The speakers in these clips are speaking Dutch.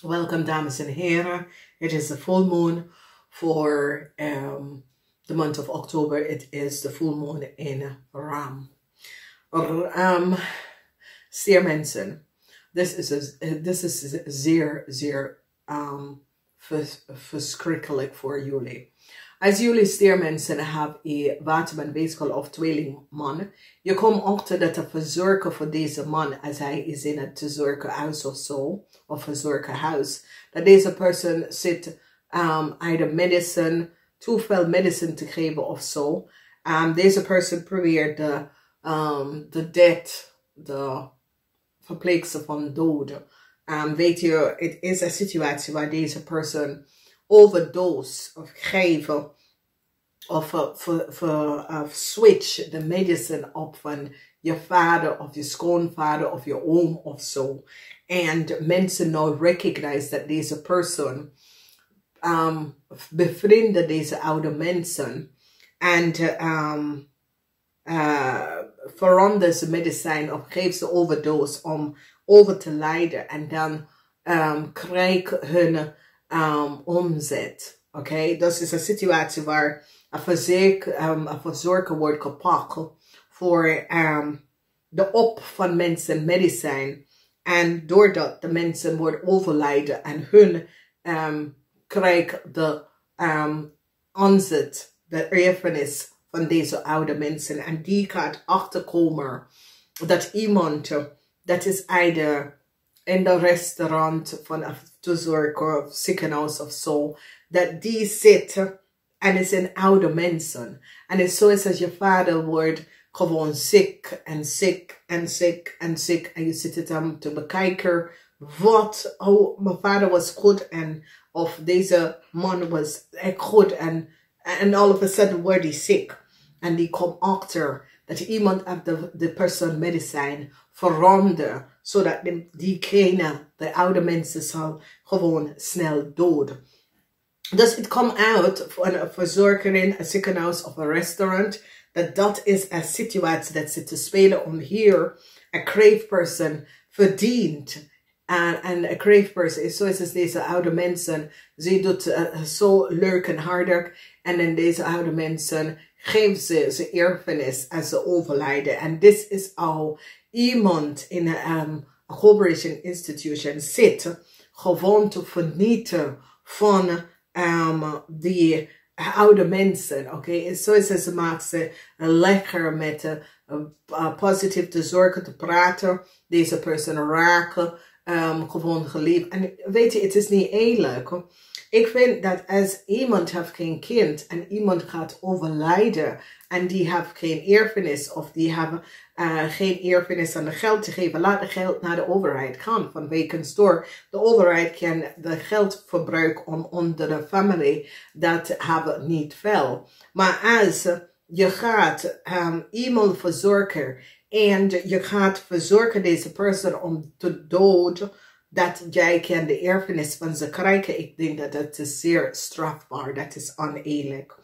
Welcome, dames en heren. It is the full moon for the month of October. It is the full moon in Ram. Stier mensen, this is zeer verschrikkelijk voor jullie. Als jullie stiermensen hebben een waterman weeskal of tweelingman, je komt achter dat er verzorgen voor deze man als hij is in het verzorgenhuis of zo, of verzorgenhuis, dat deze persoon zit either medicine, te veel medicine te geven of zo. Deze persoon probeert de death, de verpleegster van dood. Weet je, het is een situatie waar deze persoon overdose of geven of switch de medicine op van je vader of je schoonvader of je oom of zo. En mensen nou recognize dat deze persoon bevrienden deze oude mensen en verandert ze medicijn of geeft ze overdose om over te lijden en dan krijgen hun omzet. Oké, dat is een situatie waar een verzorger wordt gepakt voor de op van mensen medicijn. En doordat de mensen worden overlijden en hun krijgen de omzet, de erfenis van deze oude mensen. En die gaat achterkomen dat iemand, dat is either in de restaurant van een verzorger of ziekenhuis of zo, dat die zitten en het zijn oude mensen. En het is zo is als je vader wordt gewoon ziek en ziek en ziek en ziek. En je zit het hem te bekijken. Wat, oh, mijn vader was goed en of deze man was echt goed en all of a sudden wordt hij ziek. En die komt achter dat iemand op de persoon medicijn verandert, zodat diegene, de oude mensen, zal gewoon snel dood. Dus het komt uit van een verzorger in een ziekenhuis of een restaurant, dat is een situatie dat zit te spelen om hier een crave person verdient. En een crave person is zoals deze oude mensen, ze doet zo leuk en harder. En dan deze oude mensen geven ze erfenis als ze overlijden. En dit is al iemand in een corporation institution zit gewoon te vernietigen van die oude mensen. Oké, zo is het, ze maakt ze lekker met positief te zorgen, te praten, deze persoon raken, gewoon geliefd. En weet je, het is niet eerlijk. Ik vind dat als iemand heeft geen kind en iemand gaat overlijden en die heeft geen erfenis of die hebben geen erfenis aan de geld te geven, laat de geld naar de overheid gaan. Vanwege door de overheid kan de geld verbruiken om onder de familie, dat hebben niet veel. Maar als je gaat iemand verzorgen en je gaat verzorgen deze persoon om te dood, dat jij kan de erfenis van ze krijgen. Ik denk dat is zeer strafbaar. Dat is oneerlijk.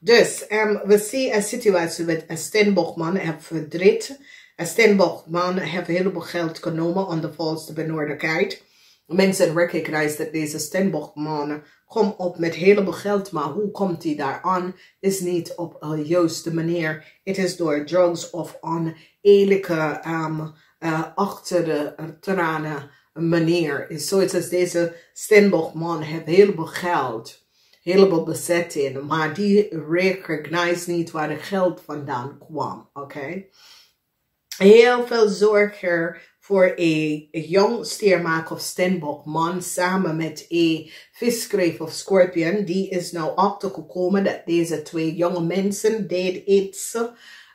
Dus we zien een situatie met een steenbokman heeft verdriet. Een steenbokman heeft een heleboel geld genomen aan de valse benodigheid. Mensen recognize dat deze steenbokman komt op met een heleboel geld, maar hoe komt hij daar aan? Is niet op een juiste manier. Het is door drugs of oneerlijke achter de tranen manier. Is zoiets als deze steenbokman heeft heleboel geld, heleboel bezetting, maar die recognize niet waar het geld vandaan kwam. Oké? Heel veel zorg voor een jong stiermaker of steenbokman samen met een viskreef of scorpion. Die is nou achtergekomen dat deze twee jonge mensen deden iets.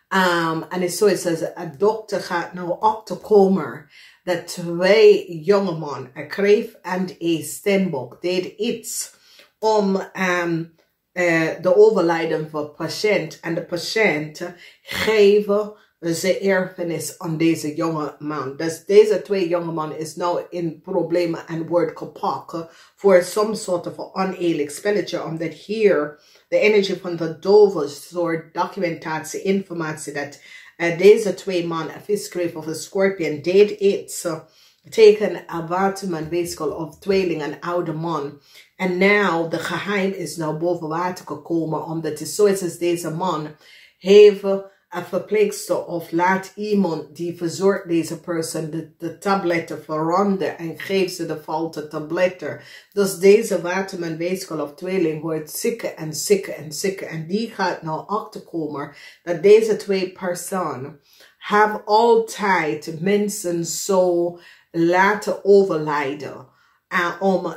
En het is zoiets als een dokter gaat nou achterkomen dat twee jonge mannen, een kreef en een steenbok, deden iets om de overlijden van de patiënt. En de patiënt geven ze erfenis aan deze jonge man. Dus deze twee jonge man is nou in problemen en wordt gepakt voor some soort of oneerlijk spelletje. Omdat hier de energie van de dove soort documentatie, informatie dat deze twee mannen, een viskreef of een scorpion, deed iets teken een waterman weeskal of tweeling, een oude man. En nou, de geheim is nou boven water gekomen, omdat het zo is als deze man heeft een verpleegster of laat iemand die verzorgt deze persoon de tabletten veranderen en geeft ze de foute tabletten. Dus deze waterman weeskal of tweeling wordt zikker en zikker en zikker. En die gaat nou achterkomen dat deze twee personen hebben altijd mensen zo laten overlijden om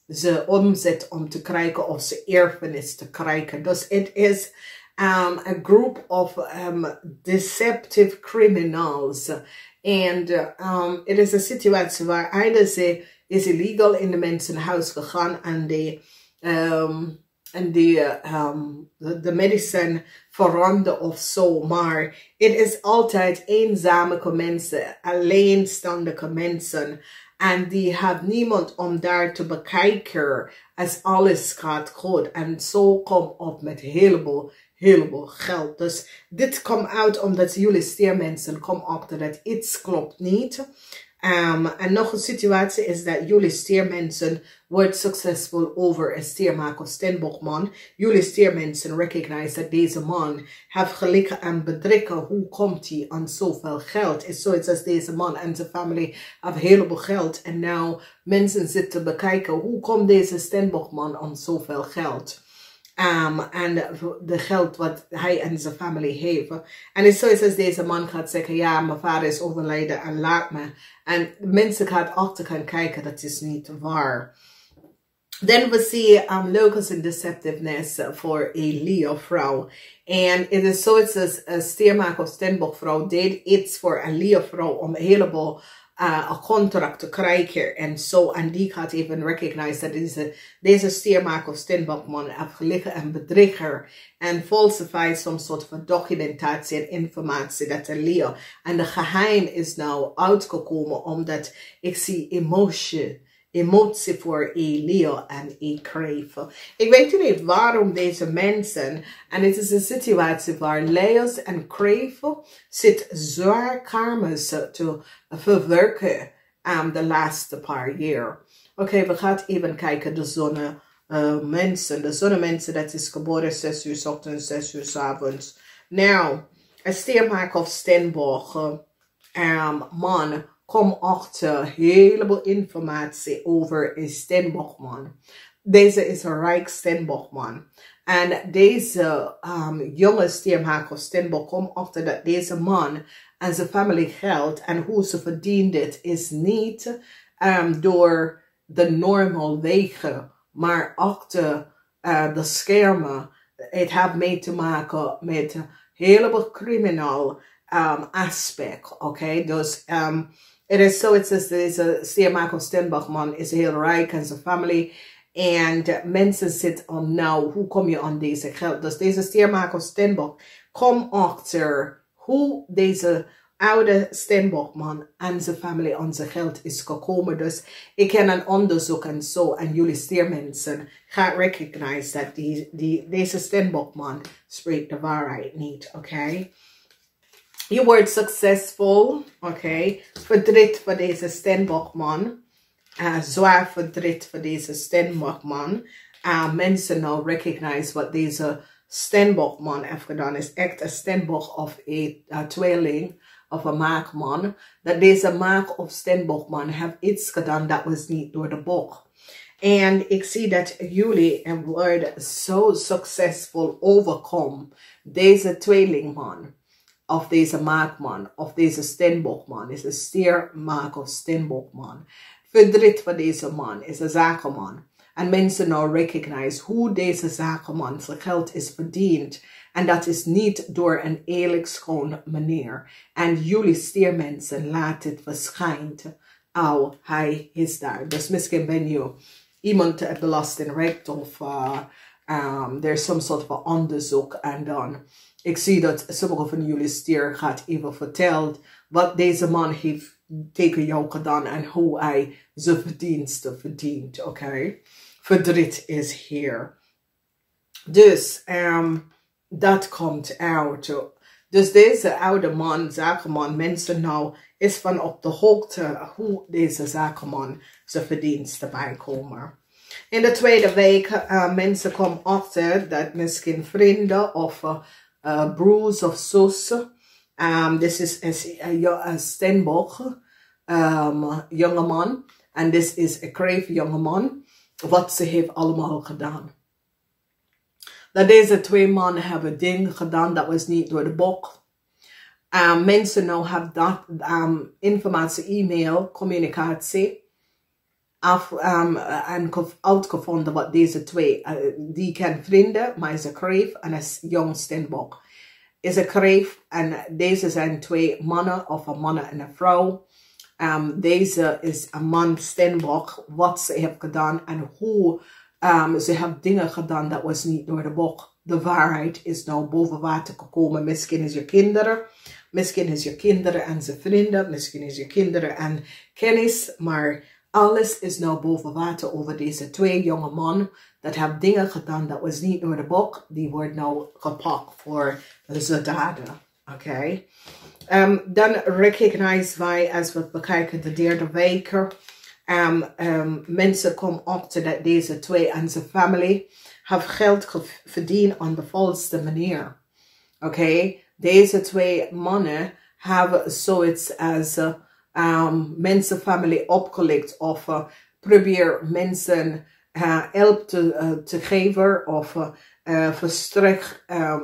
ze omzet om te krijgen of ze erfenis te krijgen. Dus het is a group of deceptive criminals. And it is a situatie waar either ze is illegal in de mensenhuis gegaan en de medicine veranderen of zo. Maar het is altijd eenzame mensen, alleenstandige mensen. En die hebben niemand om daar te bekijken als alles gaat goed. En zo komt op met heleboel geld. Dus dit komt uit omdat jullie stiermensen komen achter dat iets klopt niet. En nog een situatie is dat jullie stiermensen wordt succesvol over een stiermaker of steenbokman. Jullie stiermensen recognize dat deze man heeft gelegen en bedriegen. Hoe komt hij aan zoveel geld? Het is zoiets als deze man en zijn familie hebben heleboel geld. En nou mensen zitten bekijken hoe komt deze steenbokman aan zoveel geld? En de geld wat hij en zijn familie heeft. En het is zoiets als deze man gaat zeggen, ja, mijn vader is overleden en laat me. En mensen gaan achter gaan kijken, dat is niet waar. Dan we zien locus and deceptiveness voor een Leo-vrouw. En het is zoiets als een stiermaker of steenbokvrouw deed iets voor een Leo-vrouw om een heleboel een contract te krijgen en zo. En die gaat even recognize dat deze stiermaker of steenbokman heeft gelegen en bedrieger en falsified some soort van documentatie en informatie dat er Leo. En de geheim is nou uitgekomen omdat ik zie emotie voor een Leo en een kreeft. Ik weet niet waarom deze mensen, en het is een situatie waar Leo's en kreeft zit zwaar karma's te verwerken de laatste paar jaar. Oké, we gaan even kijken de zonnemensen. De zonnemensen, dat is geboren 6 uur 's ochtends, 6 uur 's avonds. Nou, een stiermaker of steenbok man kom achter heleboel informatie over een steenbokman. Deze is een rijk steenbokman. En deze jonge stiermaker of steenbok komt achter dat deze man en zijn familie geld en hoe ze verdienen dit is niet door de normal wegen, maar achter de schermen. Het heeft mee te maken met heleboel criminal aspect. Oké, dus het is zoiets als deze stiermaker of steenbokman is heel rijk en zijn familie. En mensen zitten om nou, hoe kom je aan deze geld? Dus deze stiermaker of steenbok kom achter hoe deze oude steenbokman en zijn familie aan zijn geld is gekomen. Dus ik kan een onderzoek en zo. En jullie stiermensen gaan recognize dat deze steenbokman spreekt de waarheid niet. Oké. Je wordt succesvol. Oké. Verdriet voor deze steenbokman. Zwaar verdriet voor deze steenbokman. Mensen nou recognize wat deze steenbokman heeft gedaan. Is echt een steenbok of een tweeling of een maakman. Dat deze maak of steenbokman heeft iets gedaan dat was niet door de bok. En ik zie dat jullie worden zo succesvol overkomen. Deze tweelingman. Of deze maakman. Of deze steenbokman. Is een stiermaak of steenbokman. Verdriet van deze man is een zakenman. En mensen nou recognize hoe deze zakenman zijn geld is verdiend. En dat is niet door een eerlijk schoon manier. En jullie stiermensen laten het verschijnen. Oh, hij is daar. Dus misschien ben je iemand het belastingrecht of er is some soort van onderzoek. En dan, ik zie dat sommige van jullie stier gaat even vertellen wat deze man heeft tegen jou gedaan en hoe hij zijn verdiensten verdient. Oké. Verdriet is hier. Dus dat komt uit. Dus deze oude man, zakenman, mensen nou is van op de hoogte hoe deze zakenman zijn verdiensten bijkomen. In de tweede week, mensen komen achter dat misschien vrienden of broers of zussen, dit is een steenbok, jongeman, en dit is een kreef jongeman, wat ze heeft allemaal gedaan. Dat deze twee mannen hebben dingen gedaan dat was niet door de bok. Mensen nou hebben dat informatie, e-mail, communicatie en uitgevonden wat deze twee, die ken vrienden, maar is een kreef en een jong steenbok. Is een kreef en deze zijn twee mannen of een man en een vrouw. Deze is een man steenbok, wat ze heeft gedaan en hoe ze hebben dingen gedaan dat was niet door de bok. De waarheid is nou boven water gekomen. Misschien is je kinderen. Misschien is je kinderen en zijn vrienden. Misschien is je kinderen en kennis. Maar alles is nou boven water over deze twee jonge mannen. Dat hebben dingen gedaan dat was niet door de bok. Die wordt nou gepakt voor zijn daden. Oké. Dan recognize wij, als we bekijken de derde week. Mensen komen achter dat deze twee en zijn familie hebben geld verdiend op de volste manier. Oké. Deze twee mannen hebben zoiets als mensenfamilie opgelicht of probeer mensen hulp te geven of verstrekt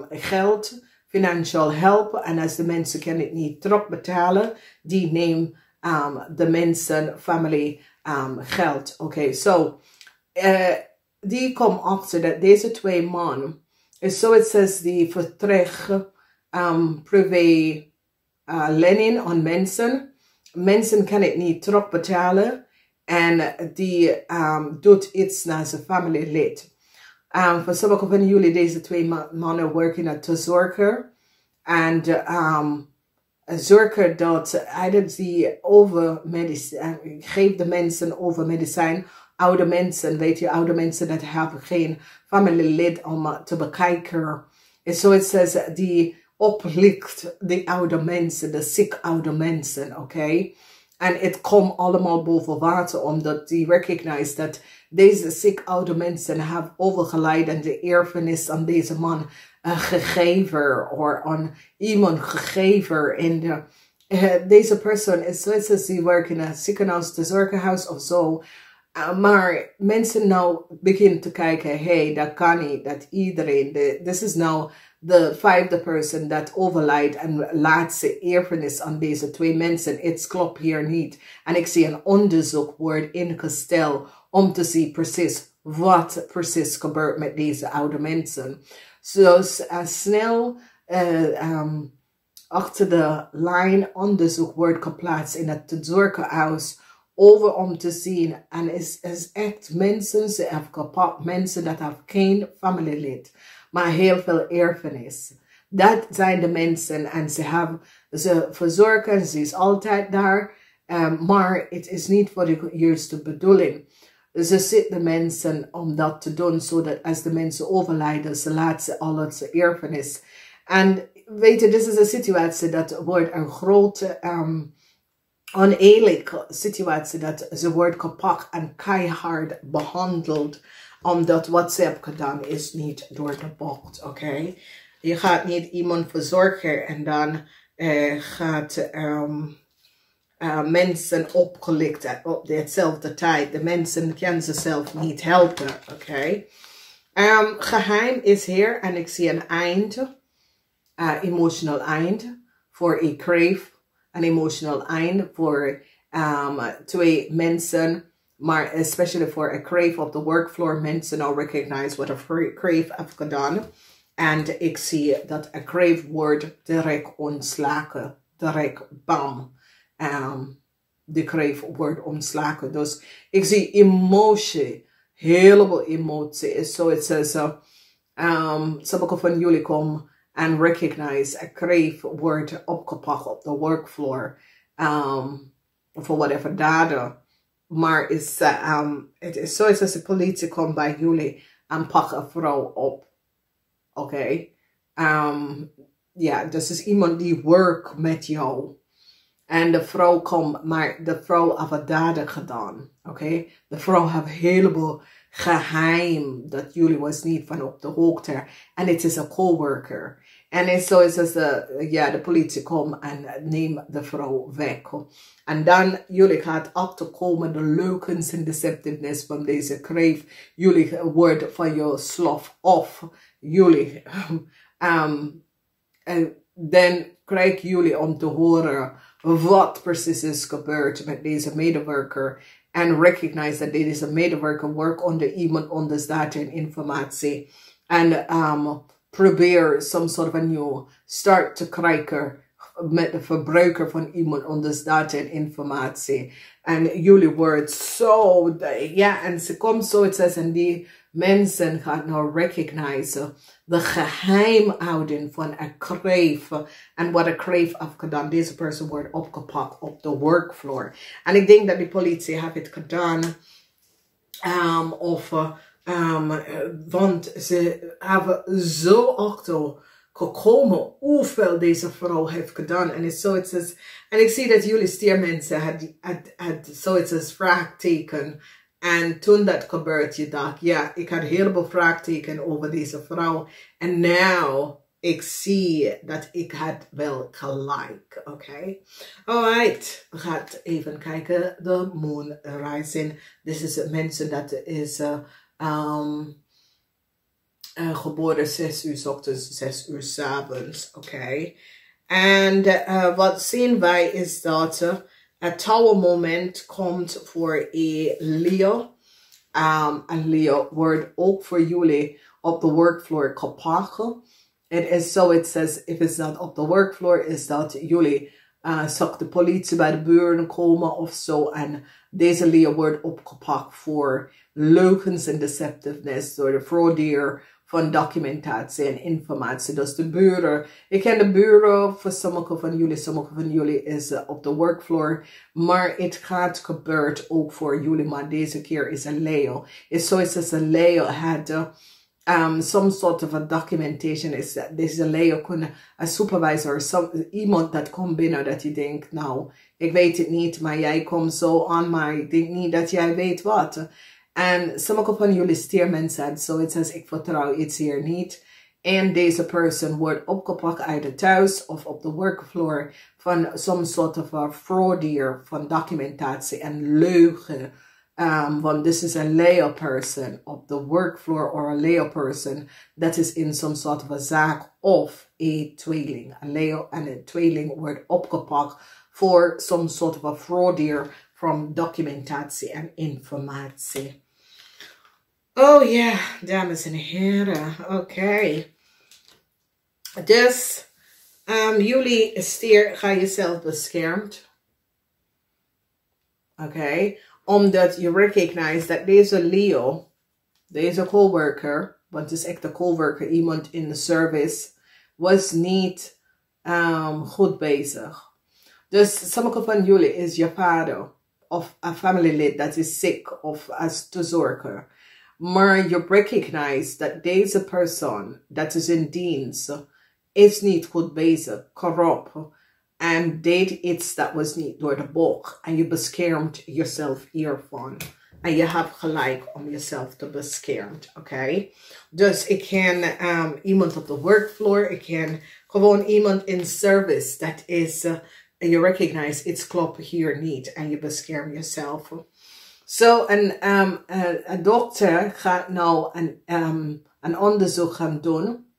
geld, financieel help. En als de mensen kunnen het niet terugbetalen, die nemen de mensenfamilie geld. Oké, zo. Die komen achter dat deze twee mannen is zoiets als die vertrekt privé lening aan mensen. Mensen kunnen het niet terugbetalen. En die doet iets naar zijn familielid. Voor sommige van jullie, deze twee mannen werken te zorgen. En zorgen dat eigenlijk die over medicijn, geeft de mensen over medicijn. Oude mensen, weet je, oude mensen dat hebben geen familielid om te bekijken. En zoiets als die oplicht de oude mensen, de ziek oude mensen, oké? En het komt allemaal boven water, omdat die recognize dat deze ziek oude mensen hebben overgeleid en de erfenis aan deze man gegeven, of aan iemand gegeven. En deze persoon is zoiets als die werkt in een ziekenhuis, de zorgenhuis of zo. Maar mensen nou beginnen te kijken, hey, dat kan niet, dat iedereen, dit is nou de vijfde persoon dat overlijdt en laat zijn erfenis aan deze twee mensen. Het klopt hier niet. En ik zie een onderzoek wordt ingesteld om te zien precies wat precies gebeurt met deze oude mensen. Dus snel achter de lijn onderzoek wordt geplaatst in het zorgenhuis over om te zien. En is echt mensen, ze hebben kapot mensen dat hebben geen familielid, maar heel veel erfenis. Dat zijn de mensen en ze verzorgen, ze is altijd daar, maar het is niet voor de juiste bedoeling. Ze zitten mensen om dat te doen, zodat als de mensen overlijden, ze laten alles erfenis. En weet je, dit is een situatie dat wordt een grote oneerlijke situatie, dat ze wordt gepakt en keihard behandeld, omdat wat ze hebben gedaan is niet door de bocht, oké? Je gaat niet iemand verzorgen en dan gaat mensen opgelicht op dezelfde tijd. De mensen kunnen zichzelf niet helpen, oké? Geheim is hier en ik zie een eind, emotional eind, voor ik kreef. Een emotional eind voor twee mensen, maar especially voor een crave op de workfloor. Mensen nou recognize wat een crave heeft gedaan. En ik zie dat een crave wordt direct ontslagen. Direct bam. De crave wordt ontslagen. Dus ik zie emotie. Heleboel emotie. Is zoiets als sommige van jullie komen en recognize a crave wordt opgepakt op de workfloor voor whatever daden. Maar het is zoiets als de politie komt bij jullie en pakt een vrouw op. Oké? Ja, dus is iemand die werkt met jou. En de vrouw komt, maar de vrouw heeft het dader gedaan. Oké? De vrouw heeft een heleboel geheim dat jullie was niet van op de hoogte. En het is een coworker. En zo is het, de politie komt en neemt de vrouw weg. En dan jullie gaat achterkomen de leugens en deceptiveness van deze kreef. Jullie worden van je slof af. Jullie, dan krijgen jullie om te horen wat precies is gebeurd met deze medewerker. En recognize dat deze medewerker werkt onder iemand anders data en informatie. En probeer some sort of a new start te krijgen met de verbruiker van iemand anders data en informatie. En jullie worden zo, en ze komt zoiets als en die mensen gaan nou recognizen de geheimhouding van een kreef en wat een kreef heeft gedaan. Deze persoon wordt opgepakt op de workfloor. En ik denk dat de politie heeft het gedaan want ze hebben zo achter gekomen hoeveel deze vrouw heeft gedaan. En zoiets is, en ik zie dat jullie stiermensen had zoiets als vraagteken. En toen dat gebeurt, je dacht, ja, ik had heel veel vraagteken over deze vrouw. En nu, ik zie dat ik had wel gelijk, oké? Alright, we gaan even kijken. De Maan Lezing. Dit is mensen dat is geboren 6 uur 's ochtends, 6 uur 's avonds, oké? En wat zien wij is dat het touwmoment komt voor een Leo. Een Leo wordt ook voor jullie op de workfloor gepakt. Het is zo, it says, if it's not op de workfloor, is dat jullie zag de politie bij de buren komen of zo. En deze Leo wordt opgepakt voor leugens en deceptiveness door de fraudier van documentatie en informatie. Dus de buren, ik ken de buren voor sommige van jullie is op de workfloor, maar het gaat gebeurt ook voor jullie, maar deze keer is een Leo. Is zoals als een Leo had some sort of a documentation, is dat deze Leo kunnen, een supervisor, iemand dat komt binnen dat je denkt, nou, ik weet het niet, maar jij komt zo aan, maar ik denk niet dat jij weet wat. En sommige van jullie stiermensen had zoiets als, ik vertrouw iets hier niet. En deze persoon wordt opgepakt uit het thuis of op de workfloor van some sort of a fraudier van documentatie en leugen. Want this is a Leo person op de workfloor or a Leo person that is in some sort of a zaak of a tweeling. Een Leo en een tweeling wordt opgepakt voor some sort of a fraudier van documentatie en informatie. Oh ja, dames en heren, oké. Dus, jullie stier, ga jezelf beschermd. Oké, omdat je recognize dat deze Leo, deze coworker, want het is echt een coworker, iemand in de service, was niet goed bezig. Dus sommige van jullie is je vader of een familielid dat is ziek of als te zorgen. Maar je recognize dat deze persoon dat is in dienst is niet goed bezig, corrupt. En deed iets dat was niet door de bocht. En je beschermt jezelf hiervan. En je hebt gelijk om jezelf te beschermen, oké? Dus ik ken iemand op de workfloor. Ik ken gewoon iemand in service. Dat is, je recognize, iets klopt hier niet. En je beschermt jezelf. Zo, een dokter gaat nou een onderzoek gaan doen.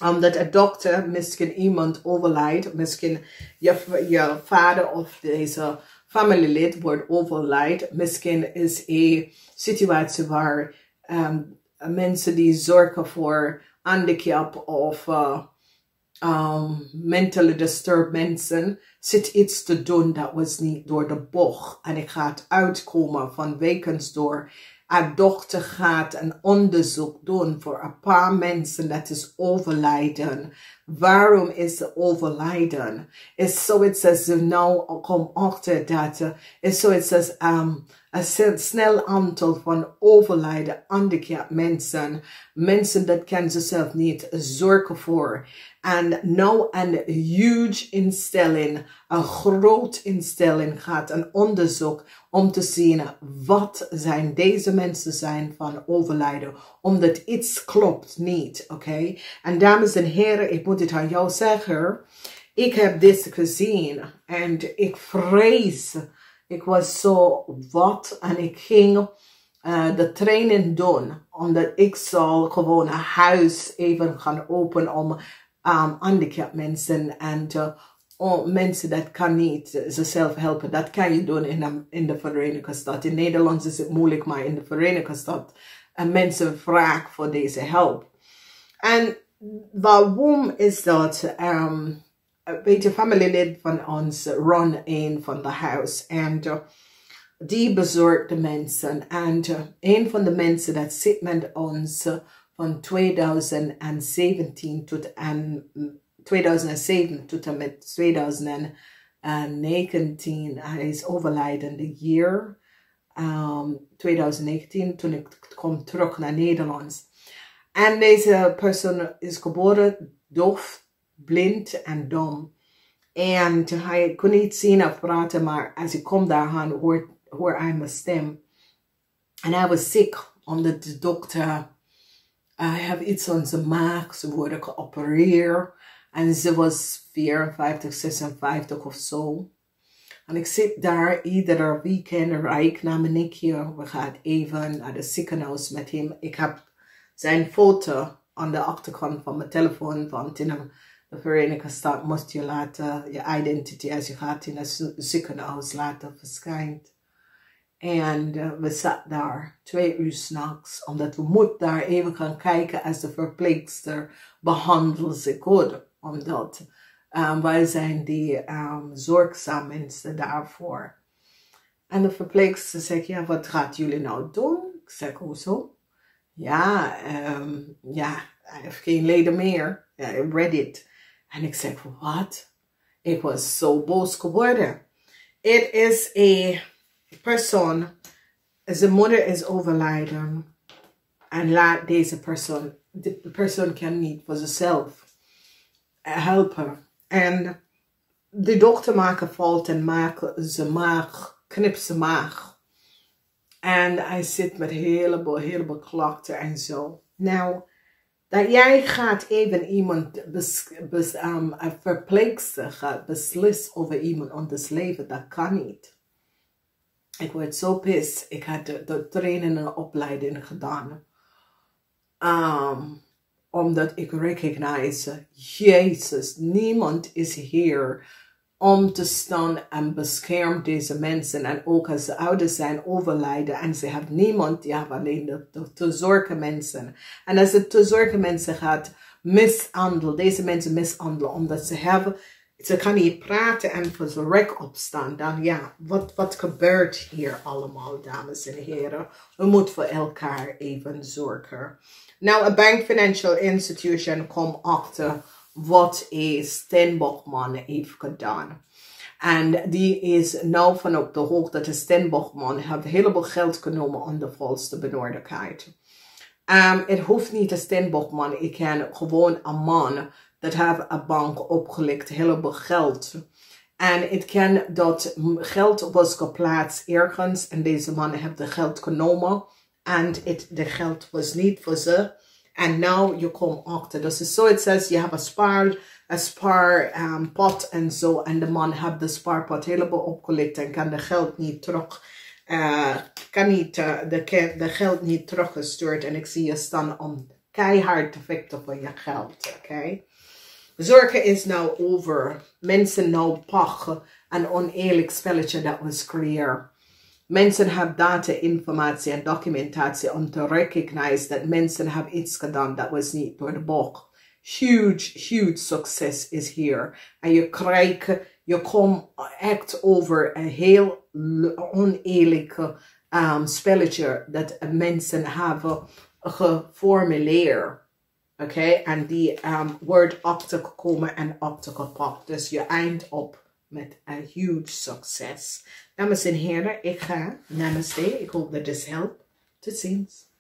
Omdat een dokter, misschien iemand overlijdt, misschien je vader of deze familielid wordt overlijdt. Misschien is een situatie waar mensen die zorgen voor handicap of mentally disturbed mensen zit iets te doen dat was niet door de bocht. En ik ga het uitkomen van wekens door. Een dokter gaat een onderzoek doen voor een paar mensen dat is overlijden. Waarom is ze overlijden? Is zoiets als nou kom achter dat is zoiets als een snel aantal van overlijden handicap mensen. Mensen dat kan zichzelf niet zorgen voor. En nou een huge instelling, een groot instelling gaat een onderzoek om te zien wat zijn deze mensen zijn van overlijden. Omdat iets klopt niet, oké? En dames en heren, ik moet het aan jou zeggen. Ik heb dit gezien en ik vrees. Ik was zo wat en ik ging de training doen. Omdat ik zal gewoon een huis even gaan openen om handicap mensen en mensen dat kan niet zichzelf helpen. Dat kan je doen in de Verenigde Staten. In Nederland is het moeilijk, maar in de Verenigde Staten mensen vragen voor deze hulp. En waarom is dat? Weet je, familielid van ons run een van de huis en die bezorgt de mensen. En een van de mensen dat zit met ons van 2017 tot en 2007 tot en met 2019. Hij is overlijden de jaar 2019 toen ik kwam terug naar Nederland. En deze persoon is geboren doof, blind en dom. En hij kon niet zien of praten, maar als ik kom daar aan hoor hij mijn stem. En hij was ziek, omdat de dokter heeft iets aan zijn maag. Ze worden geopereerd. En ze was 54, 56 of zo. En ik zit daar iedere weekend, rijd naar mijn nichtje. We gaan even naar de ziekenhuis met hem. Ik heb zijn foto aan de achterkant van mijn telefoon. Want in de Verenigde Staten moest je laten je identiteit als je gaat in het ziekenhuis laten verschijnen. En we zaten daar 2 uur 's nachts, omdat we moeten daar even gaan kijken als de verpleegster behandelt ze goed. Omdat wij zijn die zorgzaam mensen daarvoor. En de verpleegster zegt, ja, wat gaat jullie nou doen? Ik zeg, hoezo? Ja, hij heeft geen leden meer. Ja, I read it. En ik zeg, wat? Ik was zo boos geworden. Het is een persoon, zijn moeder is overlijden. En laat deze persoon, de persoon kan niet voor zichzelf helpen. En de dokter maakt een fout en knipt zijn maag. En hij zit met heleboel klachten en zo. Nou, dat jij gaat even iemand, een verpleegster gaat beslissen over iemand anders leven, dat kan niet. Ik word zo pissed. Ik had de training en opleiding gedaan. Omdat ik recognize, Jezus, niemand is hier om te staan en beschermen deze mensen. En ook als ze ouders zijn overlijden en ze hebben niemand, die hebben alleen de te zorgen mensen. En als het te zorgen mensen gaat mishandelen, deze mensen mishandelen, omdat ze kan niet praten en voor zijn rek opstaan. Dan ja, wat gebeurt hier allemaal, dames en heren? We moeten voor elkaar even zorgen. Nou, een bank financial institution komt achter wat een Steenbokman heeft gedaan. En die is nou van op de hoogte dat de Steenbokman heeft een heleboel geld genomen aan de valse benodigdheid. Het hoeft niet een Steenbokman, ik ken gewoon een man dat heeft een bank opgelegd, heleboel geld. En het kan dat geld was geplaatst ergens en deze man heeft de geld genomen. En de geld was niet voor ze. En nu je komt achter. Dus het is zoiets als je hebt een spaarpot en zo. En de man heeft de spaarpot helemaal opgelegd en kan de geld niet terug. De geld niet teruggestuurd. En ik zie je staan om keihard te vechten voor je geld. Oké? Zorgen is nou over. Mensen nou pakken. Een oneerlijk spelletje dat was creëerd. Mensen hebben data, informatie en documentatie om te recognize dat mensen hebben iets gedaan dat was niet door de boek. Huge succes is hier. En je komt echt over een heel oneerlijk spelletje dat mensen hebben geformuleerd. Oké, en die wordt op te komen en op te gepakt. Dus je eindigt op met een huge succes. Dames en heren, ik ga. Namaste. Ik hoop dat dit helpt. Tot ziens.